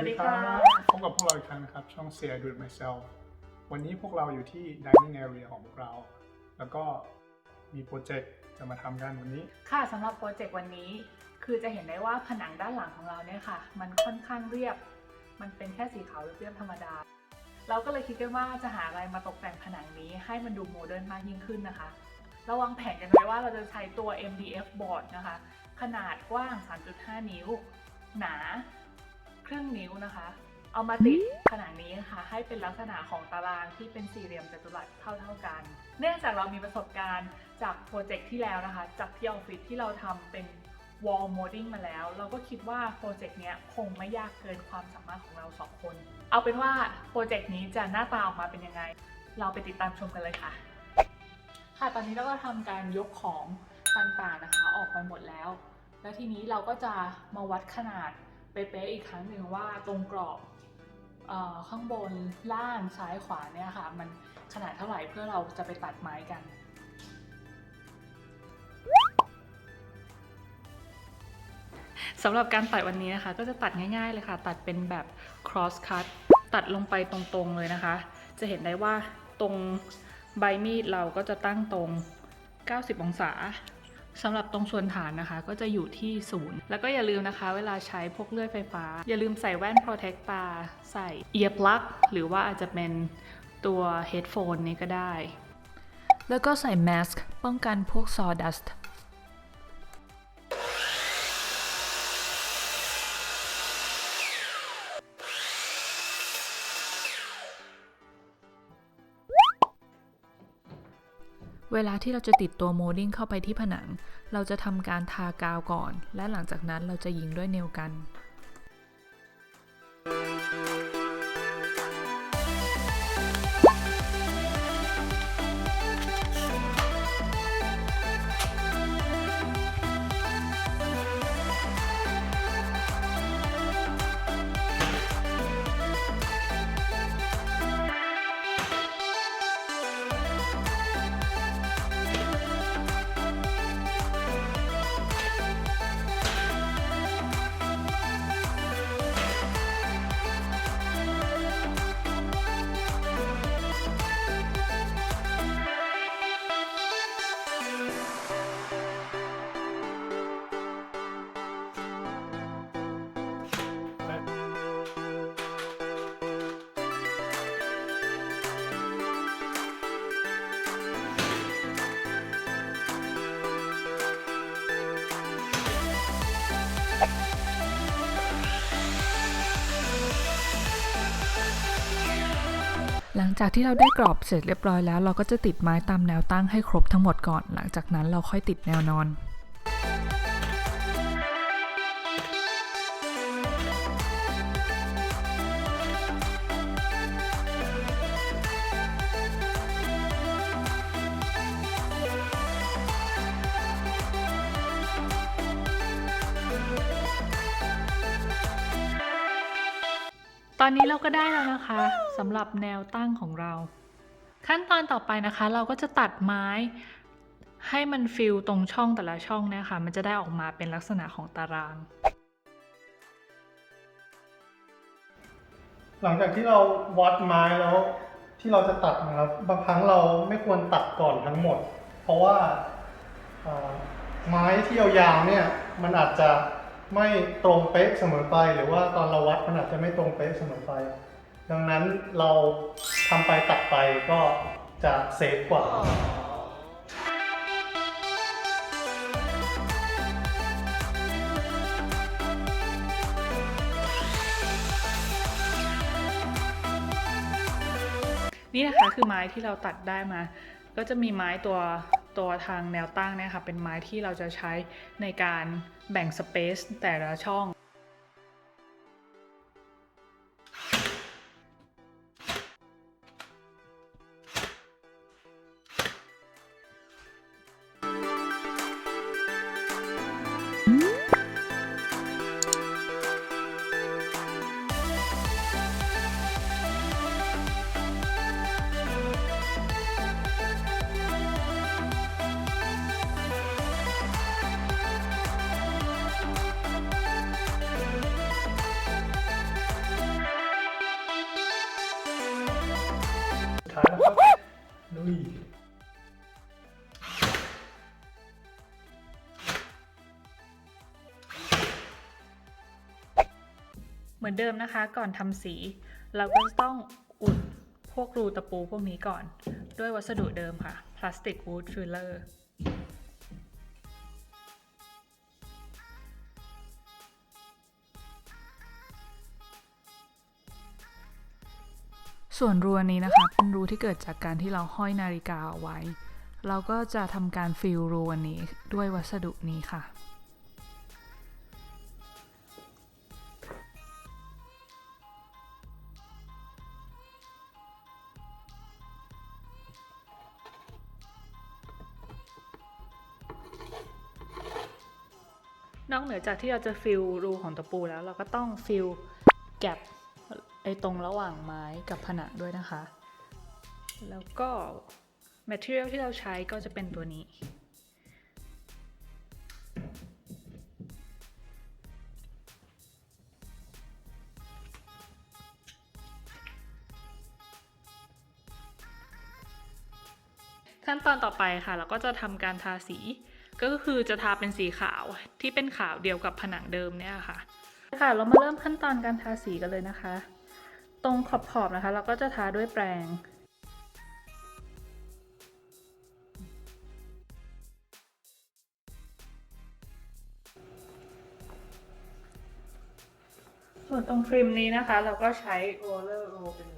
วัสดีครับพบกับพวกเราอีกครั้งนะครับช่อง Say I Do It Myself วันนี้พวกเราอยู่ที่ Dining Area ของพวกเรา แล้วก็มีโปรเจกต์จะมาทำกันวันนี้ค่ะสำหรับโปรเจกต์วันนี้คือจะเห็นได้ว่าผนังด้านหลังของเราเนี่ยค่ะมันค่อนข้างเรียบมันเป็นแค่สีขาวเรียบธรรมดาเราก็เลยคิดกันว่าจะหาอะไรมาตกแต่งผนังนี้ให้มันดูโมเดิร์นมากยิ่งขึ้นนะคะเราวางแผนกันไว้ว่าเราจะใช้ตัว MDF board นะคะขนาดกว้าง 3.5 นิ้วหนาครึ่งนิ้วนะคะเอามาติดผนังนี้ค่ะให้เป็นลักษณะของตารางที่เป็นสี่เหลี่ยมจัตุรัสเท่ากัน เนื่องจากเรามีประสบการณ์จากโปรเจกต์ที่แล้วนะคะจากที่ออฟฟิศที่เราทำเป็น wall molding มาแล้วเราก็คิดว่าโปรเจกต์นี้คงไม่ยากเกินความสามารถของเราสองคนเอาเป็นว่าโปรเจกต์นี้จะหน้าตาออกมาเป็นยังไงเราไปติดตามชมกันเลยค่ะค่ะตอนนี้เราก็ทำการยกของต่างๆนะคะออกไปหมดแล้วแล้วทีนี้เราก็จะมาวัดขนาดเป๊ะๆอีกครั้งหนึ่งว่าตรงกรอบข้างบนล่างซ้ายขวาเนี่ยค่ะมันขนาดเท่าไหร่เพื่อเราจะไปตัดไม้กันสำหรับการตัดวันนี้นะคะก็จะตัดง่ายๆเลยค่ะตัดเป็นแบบ cross cut ตัดลงไปตรงๆเลยนะคะจะเห็นได้ว่าตรงใบมีดเราก็จะตั้งตรง90องศาสำหรับตรงส่วนฐานนะคะก็จะอยู่ที่0แล้วก็อย่าลืมนะคะเวลาใช้พวกเลื่อยไฟฟ้าอย่าลืมใส่แว่น protect ตาใส่ ear plug หรือว่าอาจจะเป็นตัว headphone นี้ก็ได้แล้วก็ใส่ mask ป้องกันพวก sawdustเวลาที่เราจะติดตัวโมลดิ้งเข้าไปที่ผนังเราจะทำการทากาวก่อนและหลังจากนั้นเราจะยิงด้วยเนลกันหลังจากที่เราได้กรอบเสร็จเรียบร้อยแล้วเราก็จะติดไม้ตามแนวตั้งให้ครบทั้งหมดก่อนหลังจากนั้นเราค่อยติดแนวนอนตอนนี้เราก็ได้แล้วนะคะสำหรับแนวตั้งของเราขั้นตอนต่อไปนะคะเราก็จะตัดไม้ให้มันฟิลตรงช่องแต่ละช่องนะคะมันจะได้ออกมาเป็นลักษณะของตารางหลังจากที่เราวัดไม้แล้วที่เราจะตัดนะครับบางครั้งเราไม่ควรตัดก่อนทั้งหมดเพราะว่าไม้ที่ยาวๆเนี่ยมันอาจจะไม่ตรงเป๊ะเสมอไปหรือว่าตอนเราวัดมันอาจจะไม่ตรงเป๊ะเสมอไปดังนั้นเราทำไปตัดไปก็จะเซฟกว่านี่นะคะคือไม้ที่เราตัดได้มาก็จะมีไม้ตัวทางแนวตั้งเนี่ยค่ะเป็นไม้ที่เราจะใช้ในการแบ่งสเปซแต่ละช่อง เหมือนเดิมนะคะก่อนทำสีเราก็ต้องอุดพวกรูตะปูพวกนี้ก่อนด้วยวัสดุเดิมค่ะพลาสติกวูดฟิลเลอร์ส่วนรูอันนี้นะคะเป็นรูที่เกิดจากการที่เราห้อยนาฬิกาเอาไว้เราก็จะทำการฟิลรูอันนี้ด้วยวัสดุนี้ค่ะนอกเหนือจากที่เราจะฟิลรูของตะปูแล้วเราก็ต้องฟิลแกปตรงระหว่างไม้กับผนังด้วยนะคะแล้วก็ material ที่เราใช้ก็จะเป็นตัวนี้ขั้นตอนต่อไปค่ะเราก็จะทำการทาสีก็คือจะทาเป็นสีขาวที่เป็นขาวเดียวกับผนังเดิมเนี่ยค่ะเรามาเริ่มขั้นตอนการทาสีกันเลยนะคะตรงขอบๆนะคะเราก็จะทาด้วยแปรงส่วนตรงทริมนี้นะคะเราก็ใช้โรลเลอร์โรลเป็น